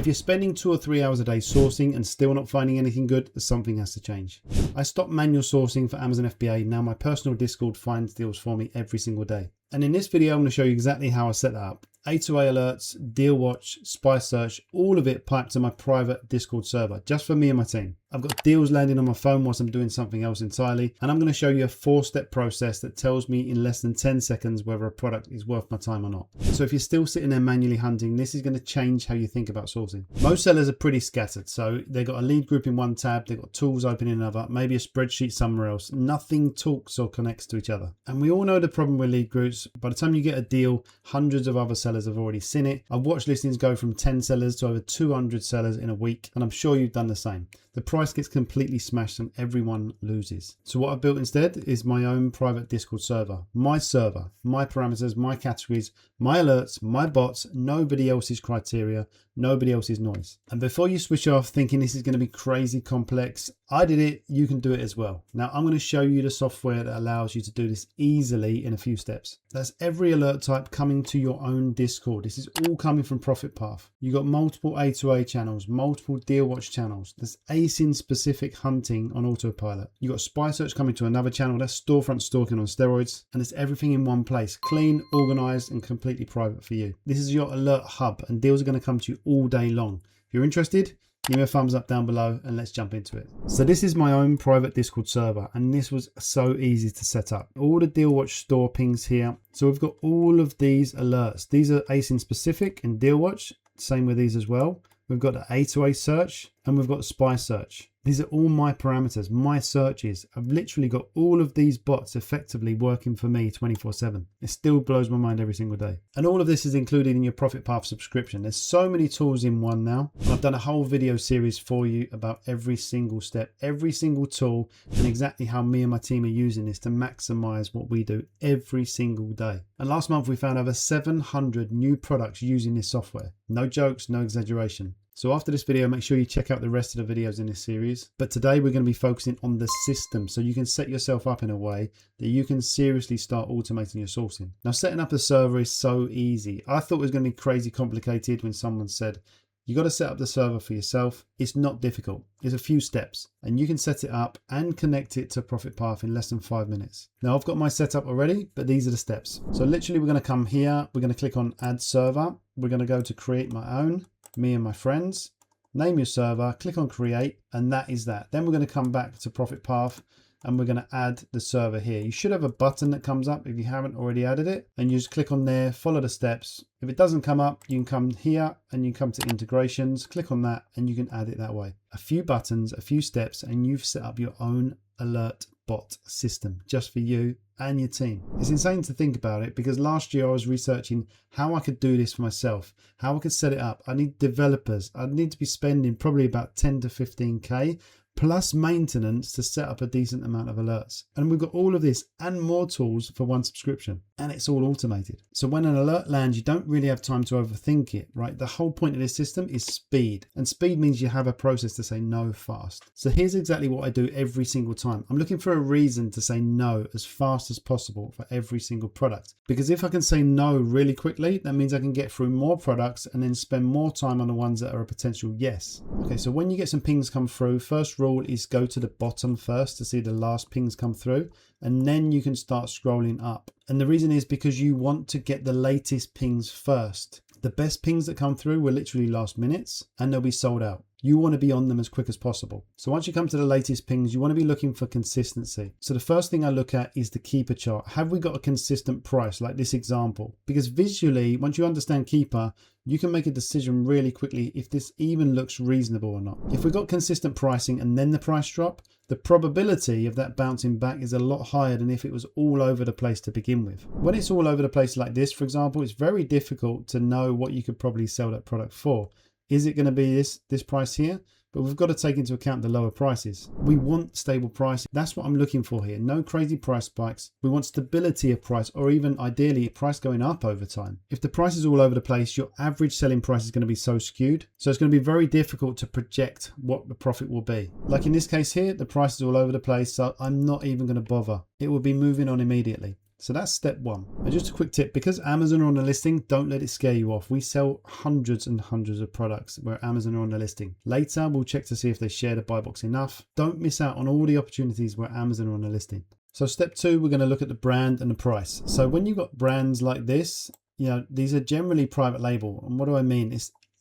If you're spending 2 or 3 hours a day sourcing and still not finding anything good, something has to change. I stopped manual sourcing for Amazon FBA. Now my personal Discord finds deals for me every single day. And in this video, I'm going to show you exactly how I set that up. A2A alerts, DealWatch, Spy Search, all of it piped to my private Discord server, just for me and my team. I've got deals landing on my phone whilst I'm doing something else entirely. And I'm going to show you a 4-step process that tells me in less than 10 seconds whether a product is worth my time or not. So if you're still sitting there manually hunting, this is going to change how you think about sourcing. Most sellers are pretty scattered. So they've got a lead group in one tab, they've got tools open in another, maybe a spreadsheet somewhere else. Nothing talks or connects to each other. And we all know the problem with lead groups. By the time you get a deal, hundreds of other sellers have already seen it. I've watched listings go from 10 sellers to over 200 sellers in a week, and I'm sure you've done the same. The price gets completely smashed and everyone loses. So what I've built instead is my own private Discord server, my parameters, my categories, my alerts, my bots, nobody else's criteria, nobody else's noise. And before you switch off thinking this is going to be crazy complex, I did it, you can do it as well. Now I'm going to show you the software that allows you to do this easily in a few steps. That's every alert type coming to your own Discord. This is all coming from Profit Path. You've got multiple A2A channels, multiple DealWatch channels. There's ASIN specific hunting on autopilot. You've got Spy Search coming to another channel. That's storefront stalking on steroids. And it's everything in one place, clean, organized, and completely private for you. This is your alert hub, and deals are going to come to you all day long. If you're interested, give me a thumbs up down below and let's jump into it. So this is my own private Discord server, and this was so easy to set up. All the DealWatch store pings here. So we've got all of these alerts. These are ASIN specific in DealWatch. Same with these as well. We've got the A2A search and we've got Spy Search. These are all my parameters, my searches. I've literally got all of these bots effectively working for me 24/7. It still blows my mind every single day. And all of this is included in your Profit Path subscription. There's so many tools in one now. I've done a whole video series for you about every single step, every single tool, and exactly how me and my team are using this to maximize what we do every single day. And last month we found over 700 new products using this software. No jokes, no exaggeration. So after this video, make sure you check out the rest of the videos in this series. But today we're going to be focusing on the system, so you can set yourself up in a way that you can seriously start automating your sourcing. Now, setting up a server is so easy. I thought it was going to be crazy complicated when someone said, you got to set up the server for yourself. It's not difficult. It's a few steps and you can set it up and connect it to Profit Path in less than 5 minutes. Now I've got my setup already, but these are the steps. So literally we're going to come here. We're going to click on add server. We're going to go to create my own, me and my friends, name your server, click on create, and that is that. Then we're going to come back to Profit Path and we're going to add the server here. You should have a button that comes up if you haven't already added it, and you just click on there, follow the steps. If it doesn't come up, you can come here and you come to integrations, click on that, and you can add it that way. A few buttons, a few steps, and you've set up your own alert bot system just for you and your team. It's insane to think about it, because last year I was researching how I could do this for myself, how I could set it up. I need developers. I'd need to be spending probably about 10 to 15K plus maintenance to set up a decent amount of alerts. And we've got all of this and more tools for one subscription, and it's all automated. So when an alert lands, you don't really have time to overthink it, right? The whole point of this system is speed, and speed means you have a process to say no fast. So here's exactly what I do every single time. I'm looking for a reason to say no as fast as possible for every single product, because if I can say no really quickly, that means I can get through more products and then spend more time on the ones that are a potential yes. Okay, so when you get some pings come through, first rule is go to the bottom first to see the last pings come through, and then you can start scrolling up. And the reason is because you want to get the latest pings first. The best pings that come through will literally last minutes and they'll be sold out. You want to be on them as quick as possible. So once you come to the latest pings, you want to be looking for consistency. So the first thing I look at is the Keepa chart. Have we got a consistent price like this example? Because visually, once you understand Keepa, you can make a decision really quickly if this even looks reasonable or not. If we've got consistent pricing and then the price drop, the probability of that bouncing back is a lot higher than if it was all over the place to begin with. When it's all over the place like this, for example, it's very difficult to know what you could probably sell that product for. Is it going to be this price here? But we've got to take into account the lower prices. We want stable pricing. That's what I'm looking for here. No crazy price spikes. We want stability of price, or even ideally price going up over time. If the price is all over the place, your average selling price is going to be so skewed. So it's going to be very difficult to project what the profit will be. Like in this case here, the price is all over the place, so I'm not even going to bother. It will be moving on immediately. So that's step one. And just a quick tip, because Amazon are on the listing, don't let it scare you off. We sell hundreds and hundreds of products where Amazon are on the listing. Later, we'll check to see if they share the buy box enough. Don't miss out on all the opportunities where Amazon are on the listing. So step two, we're going to look at the brand and the price. So when you've got brands like this, you know, these are generally private label. And what do I mean?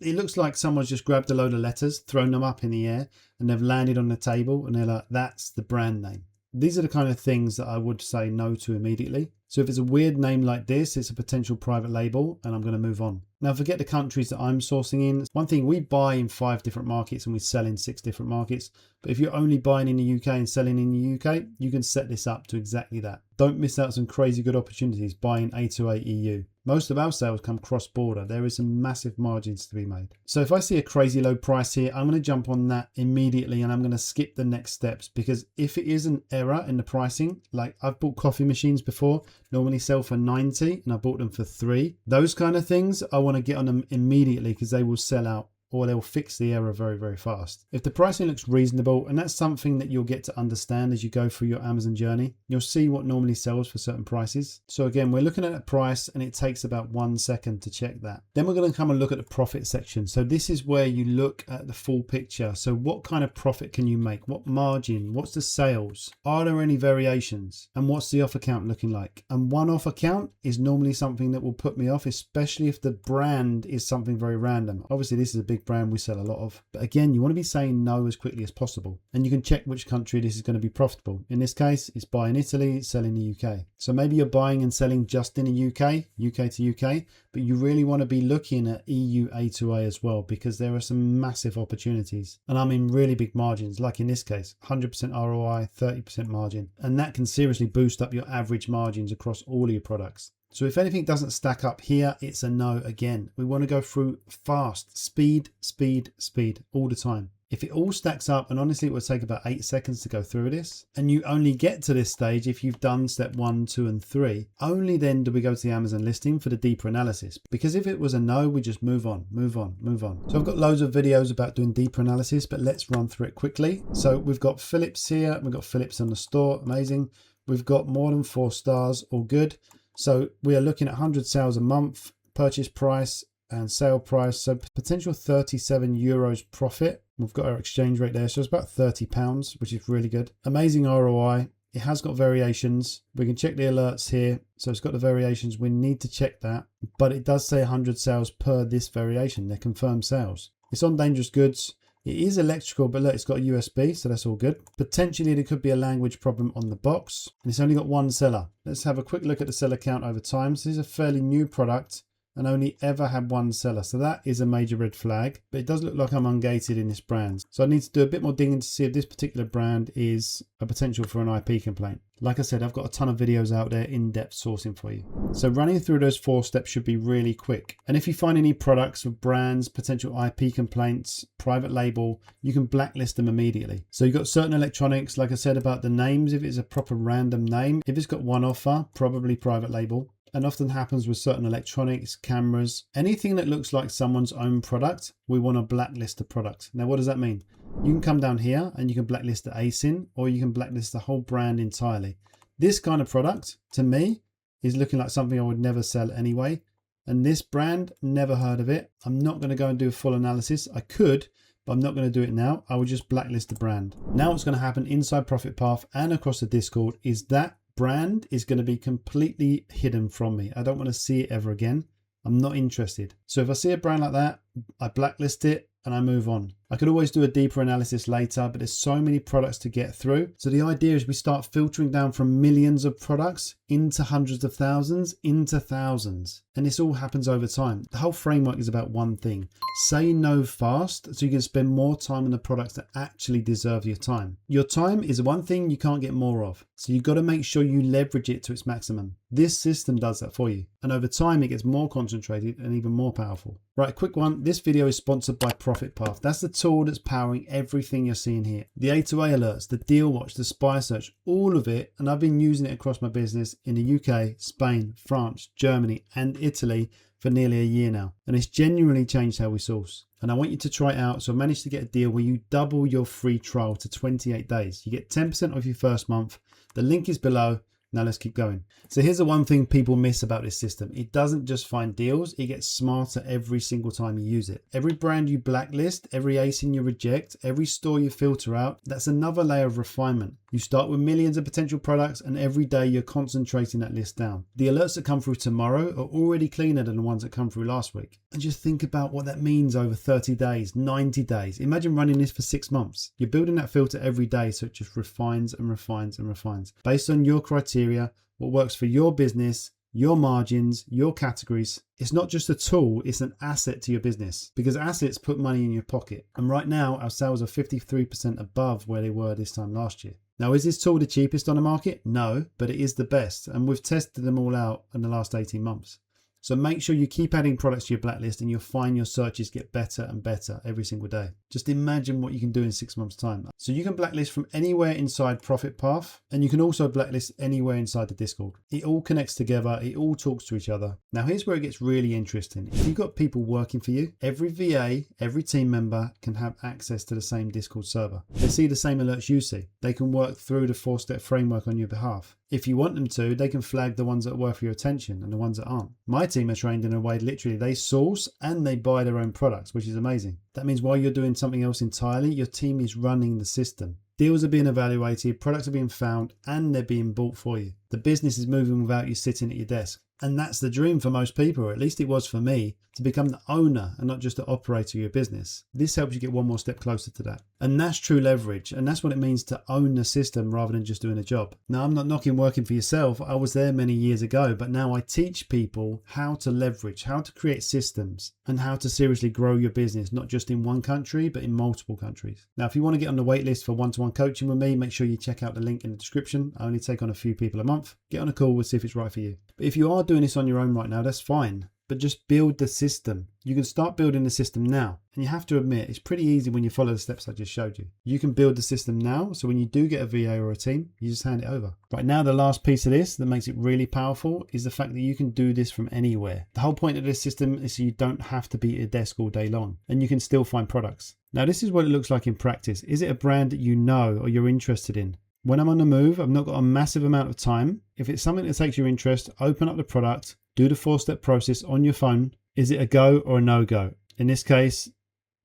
It looks like someone's just grabbed a load of letters, thrown them up in the air, and they've landed on the table, and they're like, that's the brand name. These are the kind of things that I would say no to immediately. So if it's a weird name like this, it's a potential private label, and I'm going to move on. Now, forget the countries that I'm sourcing in. One thing, we buy in 5 different markets and we sell in 6 different markets. But if you're only buying in the UK and selling in the UK, you can set this up to exactly that. Don't miss out some crazy good opportunities buying A to A EU. Most of our sales come cross-border. There is some massive margins to be made. So if I see a crazy low price here, I'm going to jump on that immediately, and I'm going to skip the next steps, because if it is an error in the pricing, like I've bought coffee machines before, normally sell for 90 and I bought them for 3. Those kind of things, I want to get on them immediately because they will sell out, or they'll fix the error very, very fast. If the pricing looks reasonable, and that's something that you'll get to understand as you go through your Amazon journey, you'll see what normally sells for certain prices. So again, we're looking at a price and it takes about 1 second to check that. Then we're going to come and look at the profit section. So this is where you look at the full picture. So what kind of profit can you make? What margin? What's the sales? Are there any variations? And what's the offer count looking like? And one offer count is normally something that will put me off, especially if the brand is something very random. Obviously, this is a big brand we sell a lot of, but again, you want to be saying no as quickly as possible, and you can check which country this is going to be profitable. In this case, it's buy in Italy, sell in the UK. So maybe you're buying and selling just in the UK to UK, but you really want to be looking at EU A to A as well, because there are some massive opportunities, and I mean really big margins, like in this case 100% ROI, 30% margin, and that can seriously boost up your average margins across all of your products. So if anything doesn't stack up here, it's a no again. We want to go through fast, speed, speed, speed all the time. If it all stacks up, and honestly it would take about 8 seconds to go through this, and you only get to this stage if you've done step 1, 2 and 3, only then do we go to the Amazon listing for the deeper analysis. Because if it was a no, we just move on, move on, move on. So I've got loads of videos about doing deeper analysis, but let's run through it quickly. So we've got Philips here, we've got Philips on the store, amazing. We've got more than 4 stars, all good. So we are looking at 100 sales a month, purchase price and sale price. So potential 37 euros profit. We've got our exchange rate there. So it's about £30, which is really good. Amazing ROI. It has got variations. We can check the alerts here. So it's got the variations. We need to check that. But it does say 100 sales per this variation. They're confirmed sales. It's on dangerous goods. It is electrical, but look, it's got a USB, so that's all good. Potentially, there could be a language problem on the box, and it's only got 1 seller. Let's have a quick look at the seller count over time. So this is a fairly new product and only ever had 1 seller. So that is a major red flag, but it does look like I'm ungated in this brand. So I need to do a bit more digging to see if this particular brand is a potential for an IP complaint. Like I said, I've got a ton of videos out there, in-depth sourcing for you. So running through those 4 steps should be really quick. And if you find any products or brands, potential IP complaints, private label, you can blacklist them immediately. So you've got certain electronics, like I said about the names, if it's a proper random name, if it's got 1 offer, probably private label. And often happens with certain electronics, cameras, anything that looks like someone's own product, we want to blacklist the product. Now, what does that mean? You can come down here and you can blacklist the ASIN, or you can blacklist the whole brand entirely. This kind of product, to me, is looking like something I would never sell anyway. And this brand, never heard of it. I'm not going to go and do a full analysis. I could, but I'm not going to do it now. I would just blacklist the brand. Now what's going to happen inside Profit Path and across the Discord is that brand is going to be completely hidden from me. I don't want to see it ever again. I'm not interested. So if I see a brand like that, I blacklist it and I move on. I could always do a deeper analysis later, but there's so many products to get through. So the idea is we start filtering down from millions of products into hundreds of thousands, into thousands. And this all happens over time. The whole framework is about one thing. Say no fast so you can spend more time on the products that actually deserve your time. Your time is one thing you can't get more of. So you've got to make sure you leverage it to its maximum. This system does that for you. And over time, it gets more concentrated and even more powerful. Right, a quick one. This video is sponsored by Profit Path. That's the tool that's powering everything you're seeing here. The A2A alerts, the DealWatch, the Spy Search, all of it. And I've been using it across my business in the UK, Spain, France, Germany, and Italy for nearly a year now. And it's genuinely changed how we source. And I want you to try it out. So I managed to get a deal where you double your free trial to 28 days. You get 10% off your first month. The link is below. Now let's keep going. So here's the one thing people miss about this system. It doesn't just find deals, it gets smarter every single time you use it. Every brand you blacklist, every ASIN you reject, every store you filter out, that's another layer of refinement. You start with millions of potential products and every day you're concentrating that list down. The alerts that come through tomorrow are already cleaner than the ones that come through last week. And just think about what that means over 30 days, 90 days. Imagine running this for 6 months. You're building that filter every day so it just refines and refines and refines. Based on your criteria, what works for your business, your margins, your categories. It's not just a tool, it's an asset to your business because assets put money in your pocket. And right now, our sales are 53% above where they were this time last year. Now, is this tool the cheapest on the market? No, but it is the best. And we've tested them all out in the last 18 months. So make sure you keep adding products to your blacklist and you'll find your searches get better and better every single day. Just imagine what you can do in 6 months' time. So you can blacklist from anywhere inside Profit Path, and you can also blacklist anywhere inside the Discord. It all connects together, it all talks to each other. Now here's where it gets really interesting. If you've got people working for you, every VA, every team member can have access to the same Discord server. They see the same alerts you see. They can work through the 4-step framework on your behalf. If you want them to, they can flag the ones that are worth your attention and the ones that aren't. My team are trained in a way, literally, they source and they buy their own products, which is amazing. That means while you're doing something else entirely, your team is running the system. Deals are being evaluated, products are being found, and they're being bought for you. The business is moving without you sitting at your desk. And that's the dream for most people, or at least it was for me, to become the owner and not just the operator of your business. This helps you get one more step closer to that. And that's true leverage. And that's what it means to own the system rather than just doing a job. Now, I'm not knocking working for yourself. I was there many years ago, but now I teach people how to leverage, how to create systems, and how to seriously grow your business, not just in one country, but in multiple countries. Now, if you want to get on the wait list for one-to-one coaching with me, make sure you check out the link in the description. I only take on a few people a month. Get on a call, we'll see if it's right for you. But if you are doing this on your own right now, that's fine. But just build the system. You can start building the system now. And you have to admit, it's pretty easy when you follow the steps I just showed you. You can build the system now. So when you do get a VA or a team, you just hand it over. Right now, the last piece of this that makes it really powerful is the fact that you can do this from anywhere. The whole point of this system is so you don't have to be at your desk all day long and you can still find products. Now, this is what it looks like in practice. Is it a brand that you know or you're interested in? When I'm on the move, I've not got a massive amount of time. If it's something that takes your interest, open up the product, do the 4-step process on your phone. Is it a go or a no-go? In this case,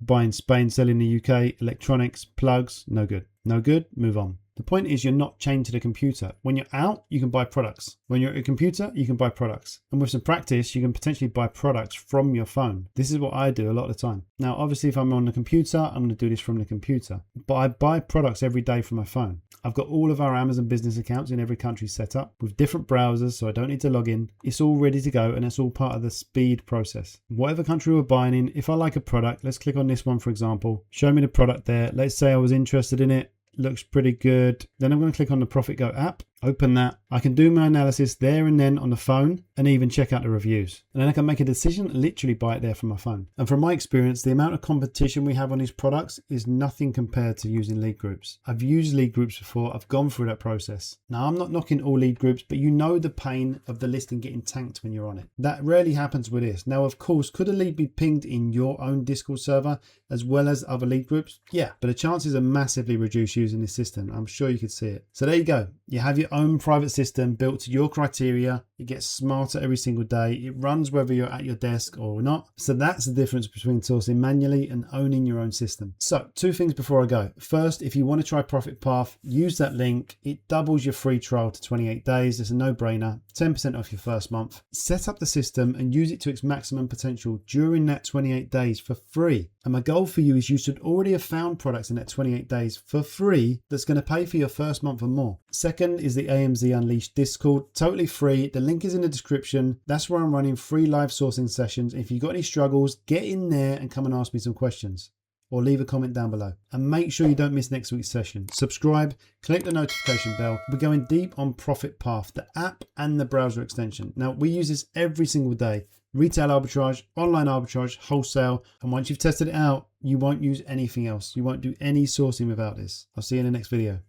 buy in Spain, sell in the UK, electronics, plugs, no good. No good, move on. The point is you're not chained to the computer. When you're out, you can buy products. When you're at a computer, you can buy products. And with some practice, you can potentially buy products from your phone. This is what I do a lot of the time. Now, obviously, if I'm on the computer, I'm going to do this from the computer. But I buy products every day from my phone. I've got all of our Amazon business accounts in every country set up with different browsers, so I don't need to log in. It's all ready to go, and it's all part of the speed process. Whatever country we're buying in, if I like a product, let's click on this one, for example. Show me the product there. Let's say I was interested in it. Looks pretty good. Then I'm going to click on the Profit Go app, open that. I can do my analysis there and then on the phone and even check out the reviews. And then I can make a decision and literally buy it there from my phone. And from my experience, the amount of competition we have on these products is nothing compared to using lead groups. I've used lead groups before. I've gone through that process. Now, I'm not knocking all lead groups, but you know the pain of the listing getting tanked when you're on it. That rarely happens with this. Now, of course, could a lead be pinged in your own Discord server as well as other lead groups? Yeah, but the chances are massively reduced using this system. I'm sure you could see it. So there you go. You have your own private system built to your criteria. It gets smarter every single day. It runs whether you're at your desk or not. So that's the difference between sourcing manually and owning your own system. So 2 things before I go. First, if you want to try Profit Path, use that link. It doubles your free trial to 28 days. It's a no-brainer. 10% off your first month. Set up the system and use it to its maximum potential during that 28 days for free. And my goal for you is you should already have found products in that 28 days for free that's going to pay for your first month and more. Second is the AMZ Unleashed Discord, totally free. The link is in the description. That's where I'm running free live sourcing sessions. If you've got any struggles, get in there and come and ask me some questions. Or leave a comment down below. And make sure you don't miss next week's session. Subscribe, click the notification bell. We're going deep on Profit Path, the app and the browser extension. Now, we use this every single day. Retail arbitrage, online arbitrage, wholesale. And once you've tested it out, you won't use anything else. You won't do any sourcing without this. I'll see you in the next video.